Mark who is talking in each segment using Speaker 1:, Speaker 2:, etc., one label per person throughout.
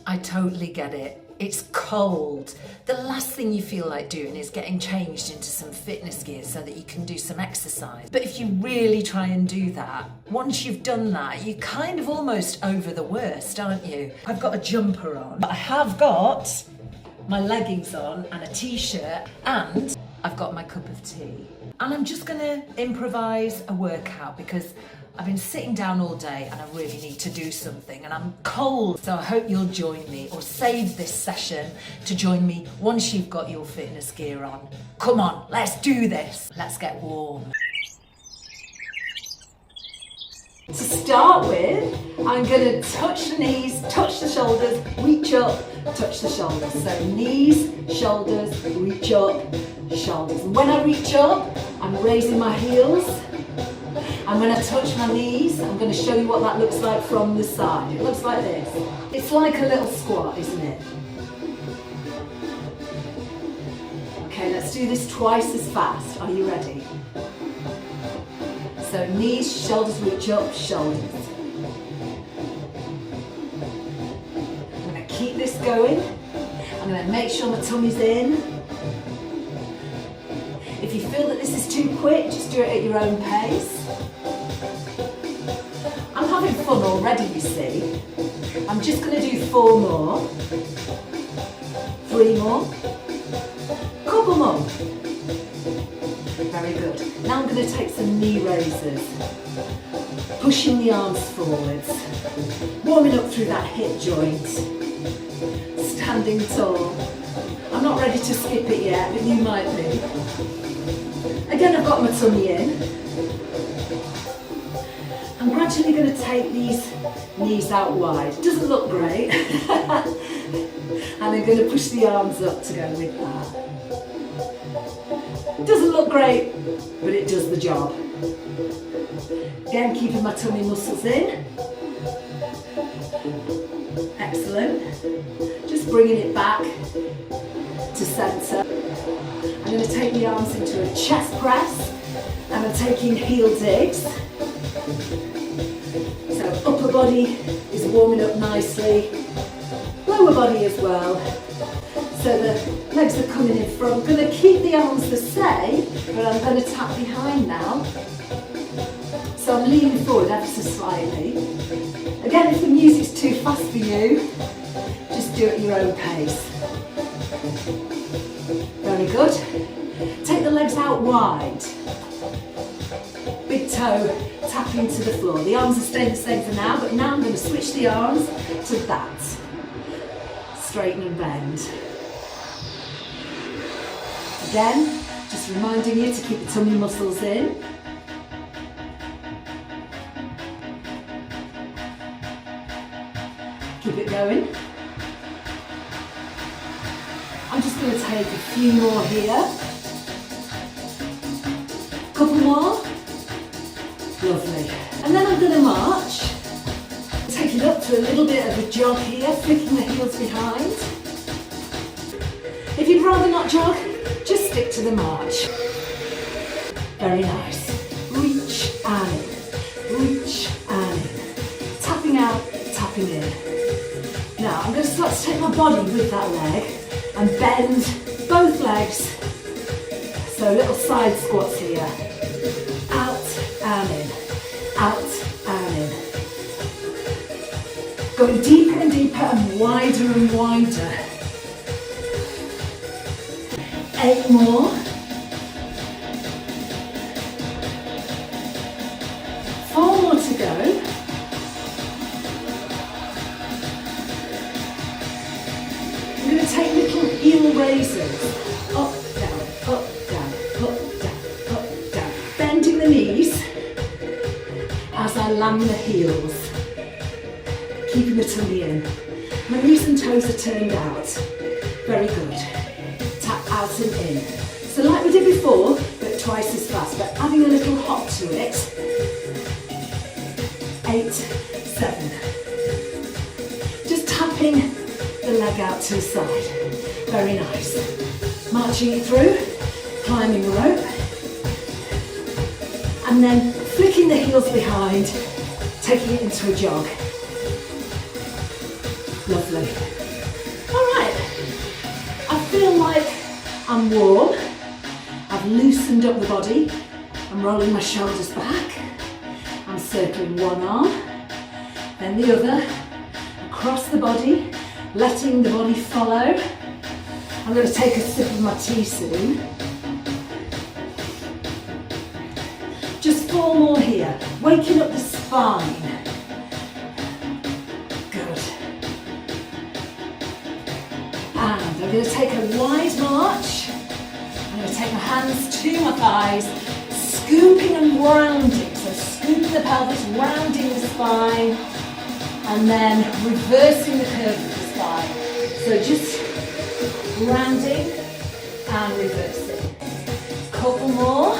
Speaker 1: I totally get it. It's cold. The last thing you feel like doing is getting changed into some fitness gear so that you can do some exercise. But if you really try and do that, once you've done that, you're kind of almost over the worst, aren't you? I've got a jumper on. I have got my leggings on and a t-shirt, and I've got my cup of tea. And I'm just gonna improvise a workout because I've been sitting down all day and I really need to do something and I'm cold. So I hope you'll join me or save this session to join me once you've got your fitness gear on. Come on, let's do this. Let's get warm. To start with, I'm gonna touch the knees, touch the shoulders, reach up, touch the shoulders. So knees, shoulders, reach up, shoulders. And when I reach up, I'm raising my heels. And when I touch my knees, I'm going to show you what that looks like from the side. It looks like this. It's like a little squat, isn't it? Okay, let's do this twice as fast. Are you ready? So knees, shoulders, reach up, shoulders. I'm going to keep this going. I'm going to make sure my tummy's in. If you feel that this is too quick, just do it at your own pace. I'm having fun already, you see. I'm just going to do 4 more, 3 more, couple more. Very good. Now I'm going to take some knee raises, pushing the arms forwards, warming up through that hip joint, standing tall. I'm not ready to skip it yet, but you might be. Again, I've got my tummy in. I'm gradually going to take these knees out wide. Doesn't look great. And I'm going to push the arms up to go with that. Doesn't look great, but it does the job. Again, keeping my tummy muscles in. Excellent. Just bringing it back to centre. I'm going to take the arms into a chest press and I'm taking heel digs. So upper body is warming up nicely, lower body as well. So the legs are coming in front. I'm going to keep the arms the same, but I'm going to tap behind now. So I'm leaning forward ever so slightly. Again, if the music's too fast for you, just do it at your own pace. Very good. Take the legs out wide. Big toe tapping to the floor. The arms are staying the same for now, but now I'm going to switch the arms to that. Straighten and bend. Again, just reminding you to keep the tummy muscles in. Keep it going. I'm just going to take a few more here. Couple more. Lovely. And then I'm going to march. Take it up to a little bit of a jog here, flicking the heels behind. If you'd rather not jog, just stick to the march. Very nice. Reach and in. Reach and in. Tapping out, tapping in. Now I'm going to start to take my body with that leg and bend both legs. So little side squats here. Out and in. Out and in. Going deeper and deeper and wider. 8 more. 4 more to go. I'm going to take little heel raises. Up, down, up, down, up, down, up, down. Bending the knees as I land the heels. Keeping the tummy in. My knees and toes are turned out. Very good. Tap out and in. So like we did before, but twice as fast, but adding a little hop to it. 8, 7. Just tapping the leg out to the side. Very nice. Marching it through, climbing the rope, and then flicking the heels behind, taking it into a jog. Lovely. All right, I feel like I'm warm. I've loosened up the body. I'm rolling my shoulders back. I'm circling one arm, then the other, across the body, letting the body follow. I'm going to take a sip of my tea soon. Just 4 more here, waking up the spine. Good. And I'm going to take a wide march. I'm going to take my hands to my thighs, scooping and rounding. So scooping the pelvis, rounding the spine, and then reversing the curve of the spine. So just rounding and reversing. Couple more,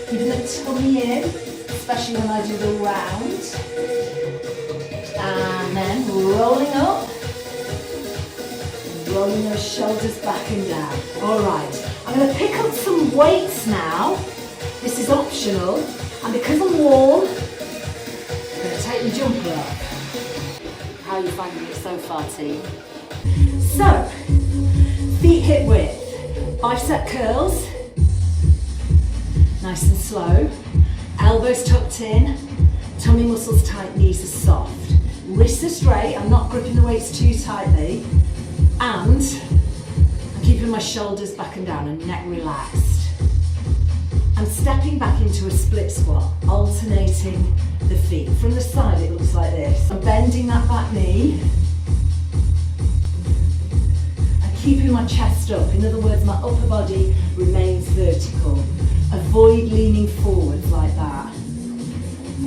Speaker 1: keeping the tummy in, especially when I do the round. And then rolling up, rolling those shoulders back and down. All right, I'm going to pick up some weights now. This is optional, and because I'm warm, I'm going to take the jumper up. How are you finding it so far, team? So, feet hip width, bicep curls, nice and slow, elbows tucked in, tummy muscles tight, knees are soft, wrists are straight, I'm not gripping the weights too tightly, and I'm keeping my shoulders back and down and neck relaxed. I'm stepping back into a split squat, alternating the feet. From the side it looks like this. I'm bending that back knee and keeping my chest up. In other words, my upper body remains vertical. Avoid leaning forwards like that.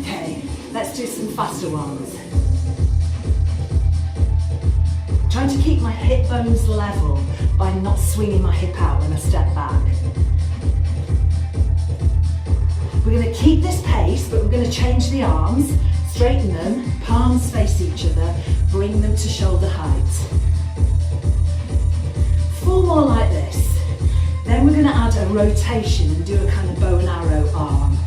Speaker 1: Okay, let's do some faster ones. Trying to keep my hip bones level by not swinging my hip out when I step back. We're going to keep this pace, but we're going to change the arms, straighten them, palms face each other, bring them to shoulder height. 4 more like this. Then we're going to add a rotation and do a kind of bow and arrow arm.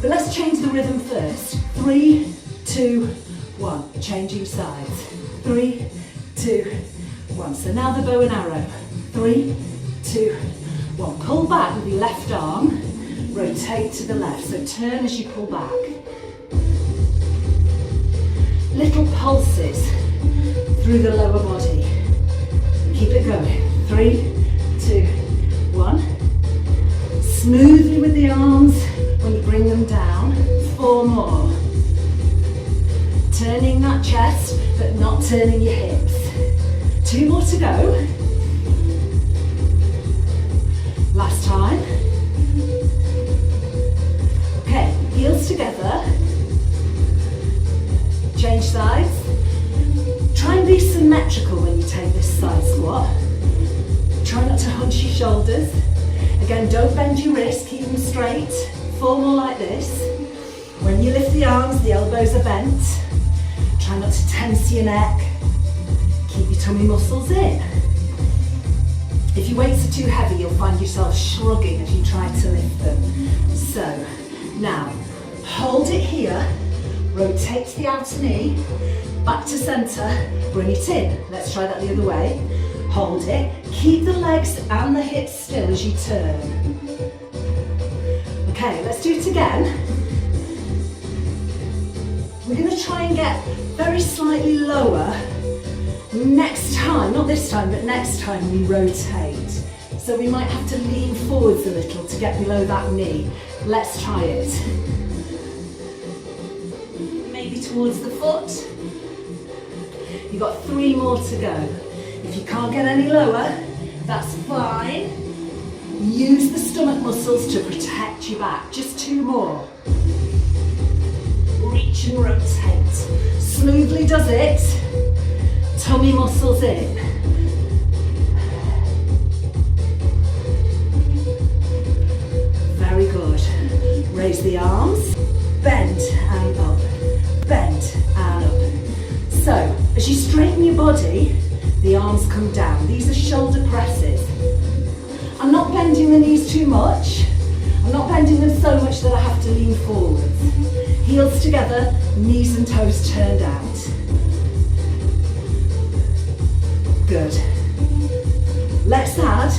Speaker 1: But let's change the rhythm first. 3, 2, 1. Changing sides. 3, 2, 1. So now the bow and arrow. 3, 2, 1. Pull back with your left arm, rotate to the left. So turn as you pull back. Little pulses through the lower body. Keep it going. 3, 2, 1. Smoothly with the arms when you bring them down. 4 more. Turning that chest, but not turning your hips. 2 more to go. Last time. Okay, heels together. Change sides. Try and be symmetrical when you take this side squat. Try not to hunch your shoulders. Again, don't bend your wrists, keep them straight. 4 more like this. When you lift the arms, the elbows are bent. Try not to tense your neck. Keep your tummy muscles in. If your weights are too heavy, you'll find yourself shrugging as you try to lift them. So, now, hold it here, rotate the outer knee, back to centre, bring it in. Let's try that the other way. Hold it, keep the legs and the hips still as you turn. Okay, let's do it again. We're going to try and get very slightly lower next time, not this time, but next time we rotate. So we might have to lean forwards a little to get below that knee. Let's try it. Maybe towards the foot. You've got 3 more to go. If you can't get any lower, that's fine. Use the stomach muscles to protect your back. Just 2 more. Reach and rotate. Smoothly does it. Tummy muscles in. Very good. Raise the arms. Bend and up. Bend and up. So, as you straighten your body, the arms come down. These are shoulder presses. I'm not bending the knees too much. I'm not bending them so much that I have to lean forwards. Heels together, knees and toes turned out. Good. Let's add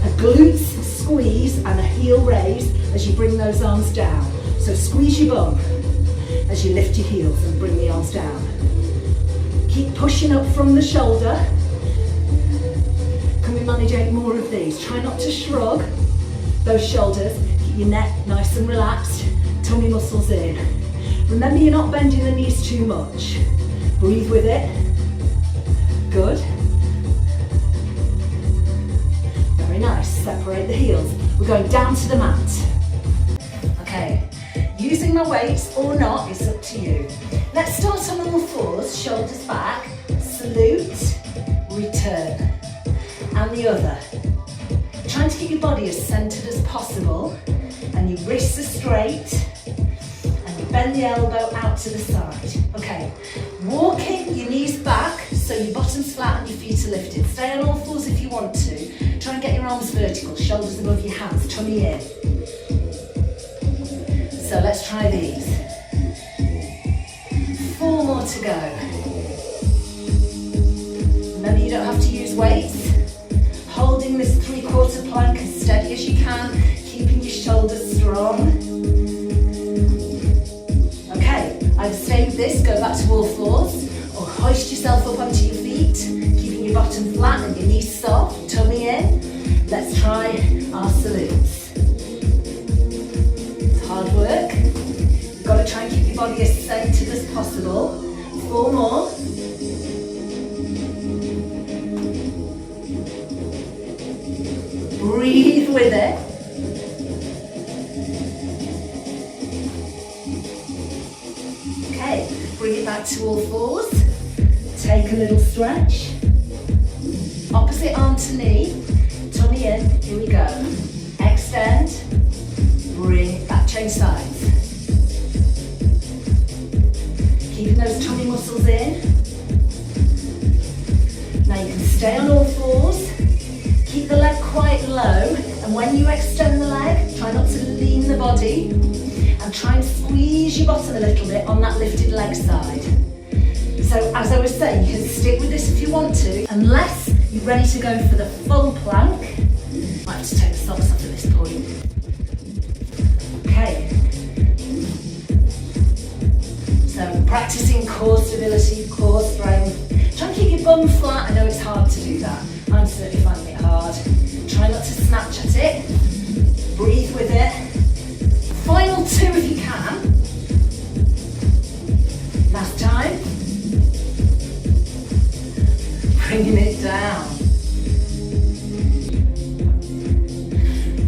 Speaker 1: a glutes squeeze and a heel raise as you bring those arms down. So squeeze your bum as you lift your heels and bring the arms down. Keep pushing up from the shoulder. Can we manage 8 more of these? Try not to shrug those shoulders. Keep your neck nice and relaxed. Tummy muscles in. Remember, you're not bending the knees too much. Breathe with it. Good. Very nice. Separate the heels. We're going down to the mat. Okay. Using my weights or not, it's up to you. Let's start on all fours, shoulders back, salute, return. And the other. Trying to keep your body as centered as possible, and your wrists are straight, and you bend the elbow out to the side. Okay, walking your knees back so your bottom's flat and your feet are lifted. Stay on all fours if you want to. Try and get your arms vertical, shoulders above your hands, tummy in. So let's try these. 4 more to go. Remember, you don't have to use weights. Holding this 3/4 plank as steady as you can, keeping your shoulders strong. Okay, either stay with this, go back to all fours, or hoist yourself up onto your feet, keeping your bottom flat and your knees soft, tummy in. Let's try our salutes. It's hard work. You've got to try and keep your body as centered as possible. 4 more. Breathe with it. Okay, bring it back to all fours. Take a little stretch. Opposite arm to knee. Tummy in. Here we go. Extend. Bring it back. Change sides. Keeping those tummy muscles in. Now you can stay on all fours. Keep the leg quite low, and when you extend the leg, try not to lean the body, and try and squeeze your bottom a little bit on that lifted leg side. So as I was saying, you can stick with this if you want to, unless you're ready to go for the full plank. Might have to take the socks off at this point. Okay. So practicing core stability, core strength. Try and keep your bum flat. I know it's hard to do that. I'm certainly finding it hard. Try not to snatch at it. Breathe with it. Final 2 if you can. Last time. Bringing it down.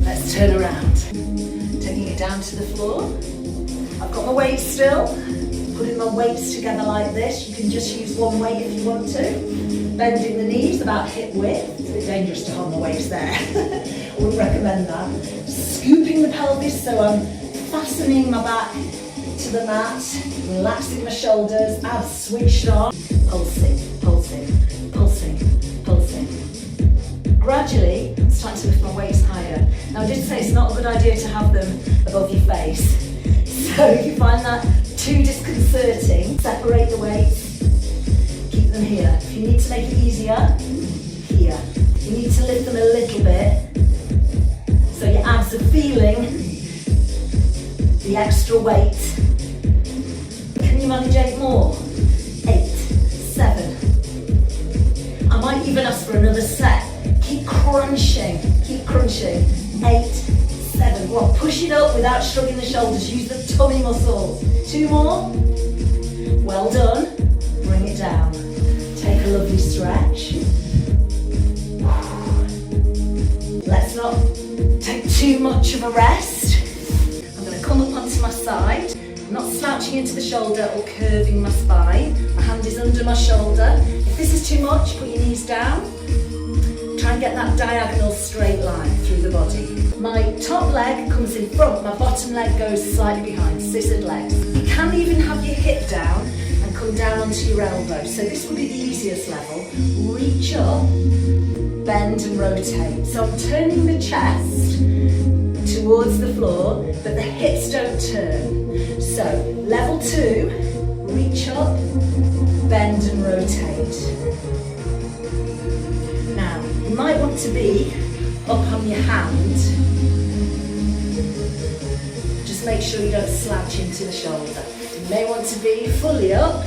Speaker 1: Let's turn around. Taking it down to the floor. I've got my weights still. Putting my weights together like this. You can just use one weight if you want to. Bending the knees about hip width. It's a bit dangerous to hold my weights there. I wouldn't recommend that. Scooping the pelvis so I'm fastening my back to the mat, relaxing my shoulders, abs switched on. Pulsing, pulsing, pulsing, pulsing. Gradually, I'm starting to lift my weights higher. Now I did say it's not a good idea to have them above your face. So if you find that too disconcerting, separate the weights. Keep them here. If you need to make it easier, here. You need to lift them a little bit so your abs are feeling the extra weight. Can you manage 8 more? 8, 7. I might even ask for another set. Keep crunching, keep crunching. 8, 7. Well, push it up without shrugging the shoulders. Use the tummy muscles. 2 more. Well done. Bring it down. Take a lovely stretch. Let's not take too much of a rest. I'm going to come up onto my side. I'm not slouching into the shoulder or curving my spine. My hand is under my shoulder. If this is too much, put your knees down. Try and get that diagonal straight line through the body. My top leg comes in front, my bottom leg goes slightly behind, scissored legs. You can even have your hip down and come down onto your elbow. So this will be the easiest level. Reach up, bend and rotate. So I'm turning the chest towards the floor, but the hips don't turn. So level 2, reach up, bend and rotate. Now, you might want to be up on your hand. Just make sure you don't slouch into the shoulder. You may want to be fully up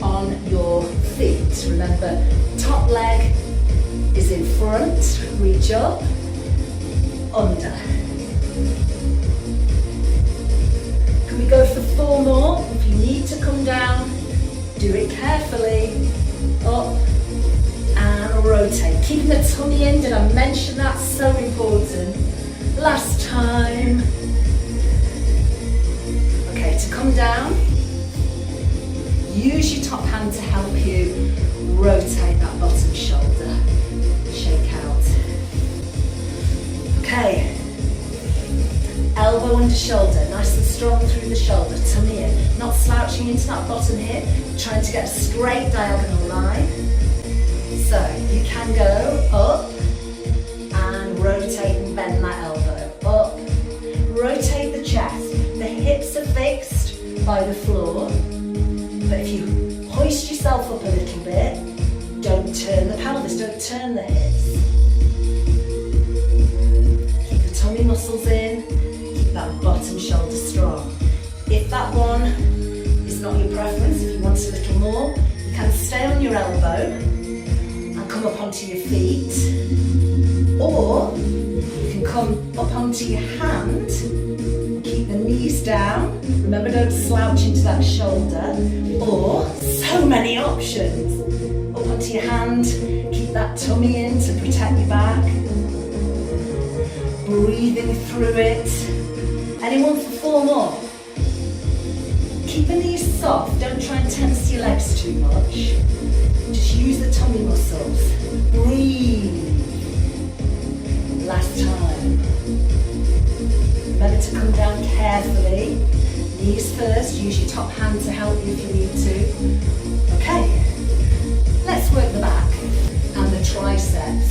Speaker 1: on your feet. Remember, top leg is in front, reach up, under. Can we go for 4 more? If you need to come down, do it carefully. Up and rotate. Keeping the tummy in, did I mention that? So important. Last time. Okay, to come down, use your top hand to help you rotate that bottom shoulder. Shake out. Okay. Elbow under shoulder, nice and strong through the shoulder, tummy in. Not slouching into that bottom hip, trying to get a straight diagonal line. So you can go up and rotate and bend that elbow. Up, rotate the chest. The hips are fixed by the floor, but if you hoist yourself up a little bit, don't turn the pelvis, don't turn the hips. Keep the tummy muscles in, keep that bottom shoulder strong. If that one is not your preference, if you want a little more, you can stay on your elbow and come up onto your feet, or you can come up onto your hand, keep the knees down, remember don't slouch into that shoulder, or so many options, up onto your hand, keep that tummy in to protect your back, breathing through it. Anyone for 4 more? Keep the knees soft, don't try and tense your legs too much. Just use the tummy muscles. Breathe. Last time. Remember to come down carefully. Knees first, use your top hand to help you if you need to. Okay, let's work the back and the triceps.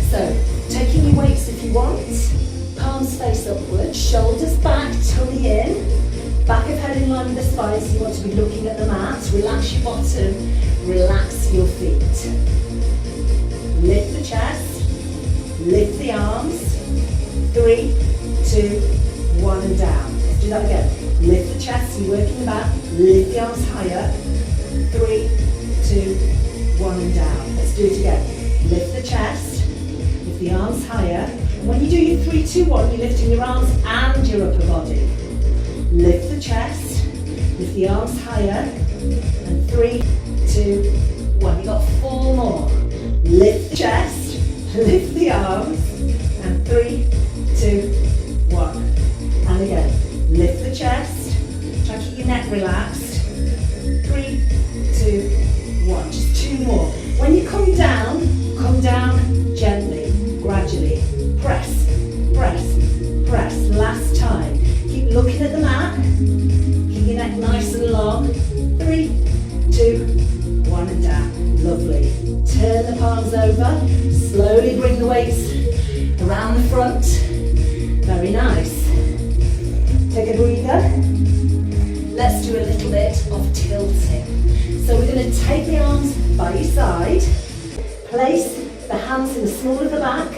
Speaker 1: So, taking your weights if you want, palms face upwards, shoulders back, tummy in, back of head in line with the spine, so you want to be looking at the mat. Relax your bottom, relax your feet. Lift the chest, lift the arms. 3, 2, 1 and down. Let's do that again. Lift the chest, you're working the back, lift the arms higher. 3, 2, 1 and down. Let's do it again. Lift the chest, lift the arms higher. And when you do your 3, 2, 1, you're lifting your arms and your upper body. Lift the chest, lift the arms higher, and 3, 2, 1. You've got 4 more. Lift the chest, lift the arms, and 3, 2, 1. And again, lift the chest, try to keep your neck relaxed. 3, 2, 1. Just 2 more. When you come down gently, gradually. Press, press, press. Last time. Keep looking at the mat. Keep your neck nice and long. 3, 2, 1 and down. Lovely. Turn the palms over. Slowly bring the weights around the front. Very nice. Take a breather. Let's do a little bit of tilting. So we're going to take the arms by your side. Place the hands in the small of the back.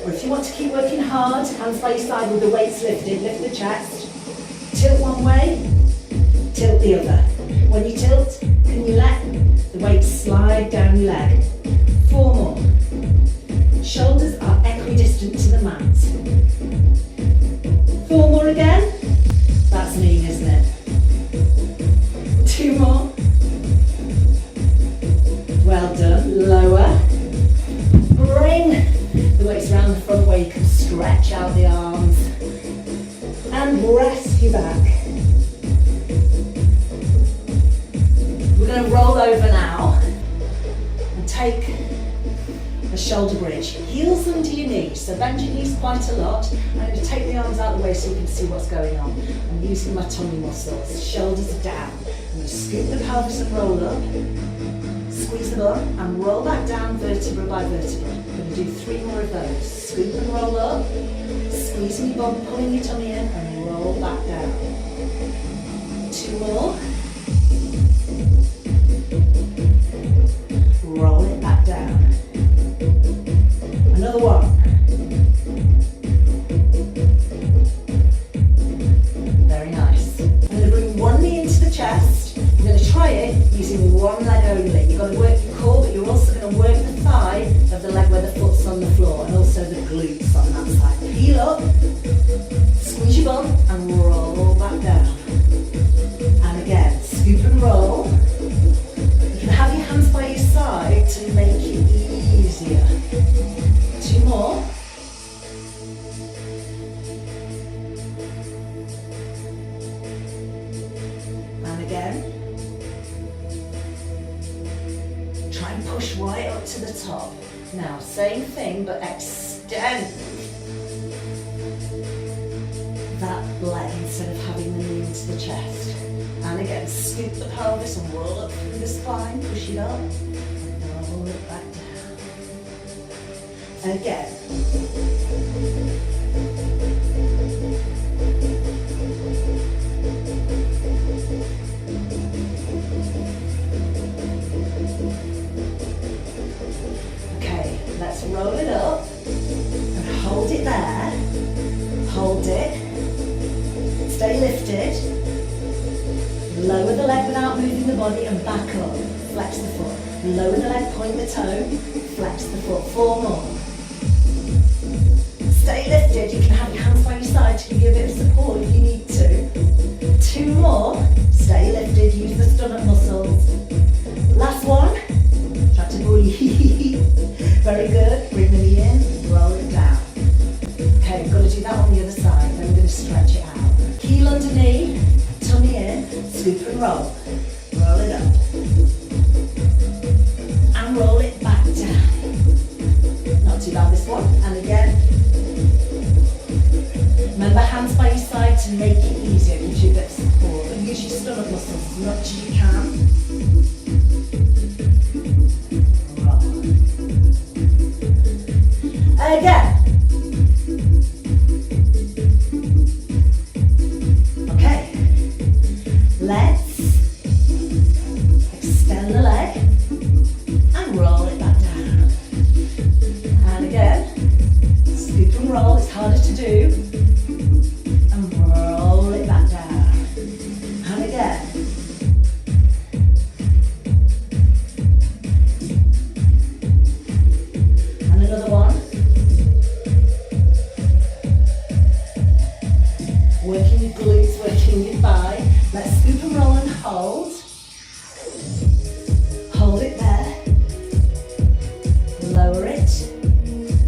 Speaker 1: Or if you want to keep working hard, hands by your side with the weights lifted, lift the chest. Tilt one way, tilt the other. When you tilt, can you let the weights slide down your leg? 4 more. Shoulders are equidistant to the mat. 4 more again. That's mean, isn't it? 2 more. Well done. Lower. Bring the weights around the front where you can stretch out the arms. And rest your back. We're going to roll over now and take a shoulder bridge. Heels under your knees, so bend your knees quite a lot. I'm going to take the arms out of the way so you can see what's going on. I'm using my tummy muscles. Shoulders are down. I'm going to scoop the pelvis and roll up. Squeeze the bum and roll back down vertebra by vertebra. I'm going to do 3 more of those. Scoop and roll up. Squeezing your bum, pulling your tummy in, and roll back down. 2 more. Roll it back only. You've got to work your core, but you're also going to work the thigh of the leg where the foot's on the floor, and also the glutes on that side. Heel up, squeeze your bum, and roll back down. And again, scoop and roll. You can have your hands by your side to make it easier. 2 more. And again. Try and push right up to the top. Now, same thing, but extend that leg instead of having the knee into the chest. And again, scoop the pelvis and roll up through the spine, push it up, and roll it back down. And again. Okay, let's roll it up and hold it there. Hold it. Stay lifted. Lower the leg without moving the body and back up. Flex the foot. Lower the leg, point the toe, flex the foot. 4 more. Stay lifted. You can have your hands by your side to give you a bit of support if you need to. 2 more. Stay lifted. Use the stomach muscles. Last one. Try to breathe. Very good. Bring the knee in. Roll it down. Okay, we've got to do that on the other side. Then we're going to stretch it out. Heel under knee. Tummy in, scoop and roll. Roll it up. And roll it back down. Not too bad this one. And again. Remember, hands by your side to make it easier. Gives you a bit of support. And use your stomach muscles as much as you can. Roll. Again. Let's extend the leg and roll it back down. And again, scoop and roll, it's harder to do. And roll it back down. And again. And another one. Working your glutes, working your thigh. Let's scoop and roll and hold. Hold it there. Lower it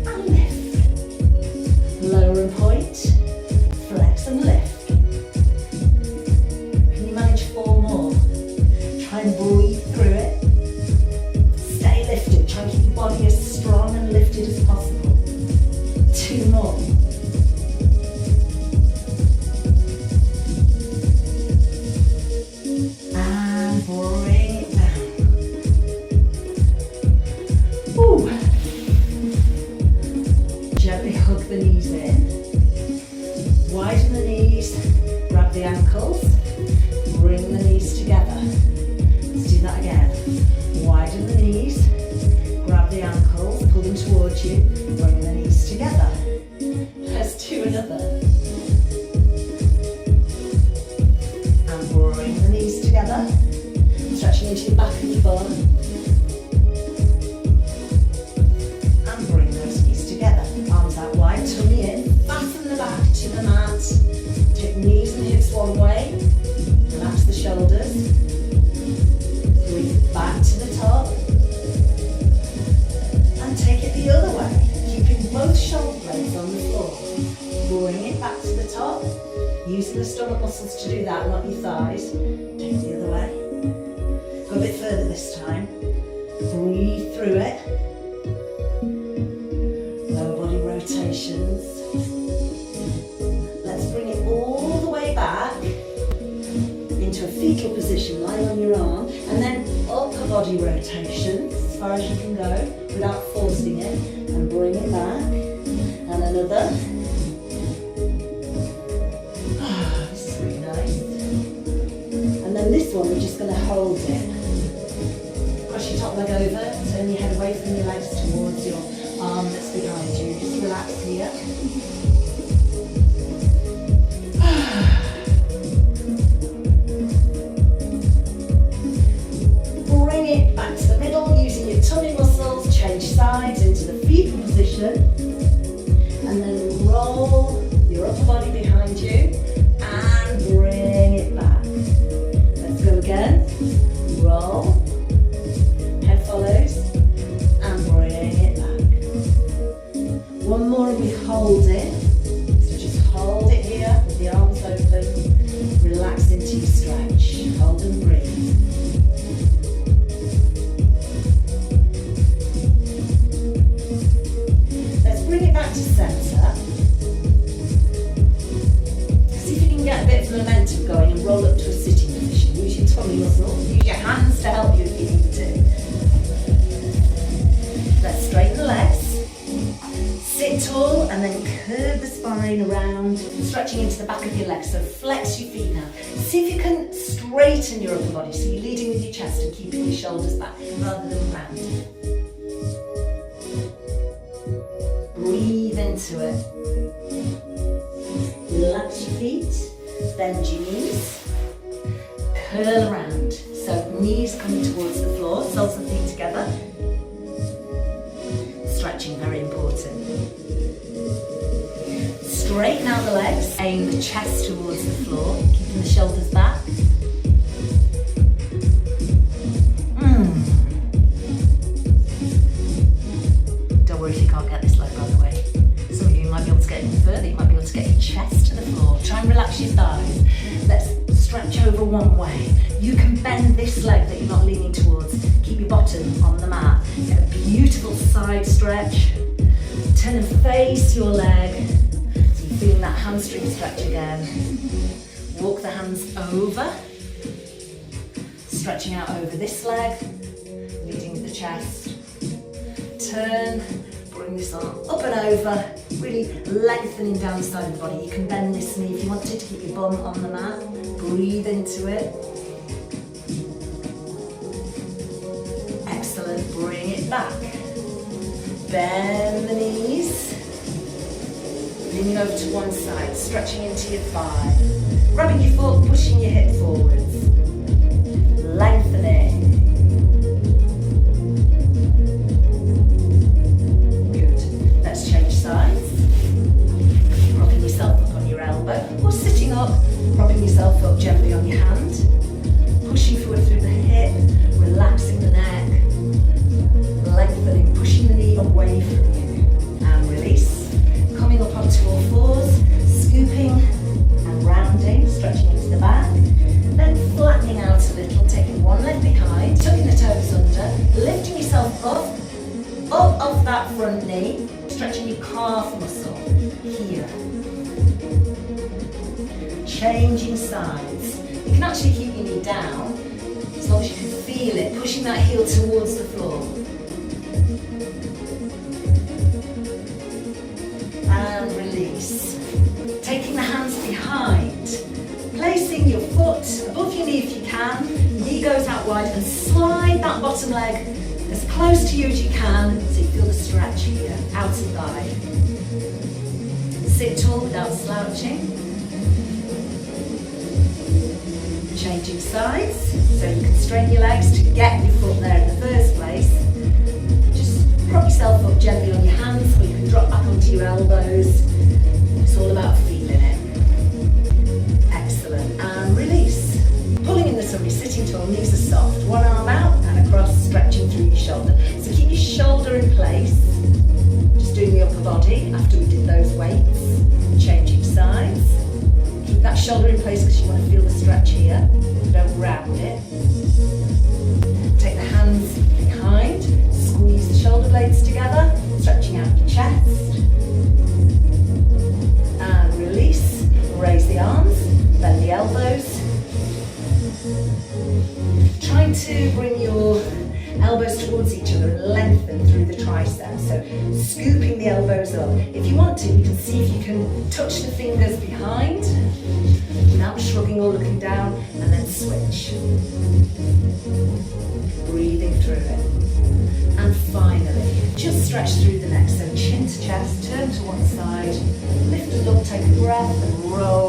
Speaker 1: and lift. Lower and point. Flex and lift. Can you manage 4 more? Try and breathe through it. Stay lifted. Try and keep your body as strong and lifted as possible. 2 more. The knees in, widen the knees, grab the ankles, bring the knees together. Let's do that again. Widen the knees, grab the ankles, pull them towards you, bring the knees together. Let's do another. And bring the knees together, stretching into the back of your bum. Out wide, tummy in, fasten the back to the mat, take knees and hips one way, relax the shoulders, breathe back to the top, and take it the other way, keeping both shoulder blades on the floor, bring it back to the top, using the stomach muscles to do that, not your thighs, take it the other way, go a bit further this time, breathe through it. Rotations. Let's bring it all the way back into a fetal position, lying on your arm, and then upper body rotations as far as you can go without forcing it, and bring it back, and another. This is really nice. And then this one, we're just going to hold it. Cross your top leg over, turn your head away from your legs towards your arm that's behind you. Just relax here. Bring it back.
Speaker 2: tummy muscles, change sides into the fetal position, and then roll your upper body behind you and bring it back. Let's go again. Roll, head follows, and bring it back. One more and we hold it. So just hold it here with the arms open. Relax into your stretch. Hold and breathe. Let's bring it back to centre. See if you can get a bit of momentum going and roll up to a sitting position. Use your tummy muscles. Use your hands to help you if you need to. Let's straighten the legs. Sit tall and then curve the spine around, stretching into the back of your legs. So flex your feet now. See if you can straighten your upper body. So you're leading with your chest and keeping your shoulders back rather than round. Breathe into it. Relax your feet, bend your knees, curl around. So knees coming towards the floor, soles of the feet together. Stretching, very important. Straighten out the legs, aim the chest towards the floor, keeping the shoulders back. Don't worry if you can't get this low, by the way. Some of you might be able to get even further. You might be able to get your chest to the floor. Try and relax your thighs. Let's stretch over one way. You can bend this leg that you're not leaning towards. Keep your bottom on the mat. Get a beautiful side stretch. Turn and face your leg. So you're feeling that hamstring stretch again. Walk the hands over. Stretching out over this leg. Leading with the chest. Turn. Bring this arm up and over. Really lengthening down the side of the body. You can bend this knee if you wanted to keep your bum on the mat. Breathe into it. Excellent. Bring it back. Bend the knees. Leaning over to one side, stretching into your thigh. Grabbing your foot, pushing your hip forwards. Lengthening. Good. Let's change sides. Propping yourself up on your elbow, or sitting up, propping yourself up gently on your hand. Pushing forward through the hip, relaxing the neck. Lengthening, pushing the knee away from you. And release. Coming up onto all fours, scooping and rounding, stretching into the back. Then flattening out a little, taking one leg behind, tucking the toes under, lifting yourself up off that front knee, stretching your calf muscle here. Changing sides. You can actually keep your knee down, as long as you can feel it, pushing that heel towards the floor. And release. Taking the hands behind, placing your foot above your knee if you can, knee goes out wide, and slide that bottom leg as close to you as you can so you feel the stretch here, outer thigh. Sit tall without slouching. Changing sides, so you can straighten your legs to get your foot there in the first place. Just prop yourself up gently on your hands, or you can drop back onto your elbows. It's all about feeling it. Excellent. And release. Pulling in the tummy, sitting tall, knees are soft. One arm out and across, stretching through your shoulder. So keep your shoulder in place. Just doing the upper body after we did those weights. Changing sides. Keep that shoulder in place because you want to feel the stretch here. Don't round it. Take the hands behind. Squeeze the shoulder blades together. Stretching out your chest. And release. Raise the arms. Bend the elbows. Trying to bring your elbows towards each other and lengthen through the triceps. So scooping the elbows up. If you want to, you can see if you can touch the fingers behind without shrugging or looking down, and then switch. Breathing through it. And finally, just stretch through the neck. So chin to chest, turn to one side, lift and up, take a breath and roll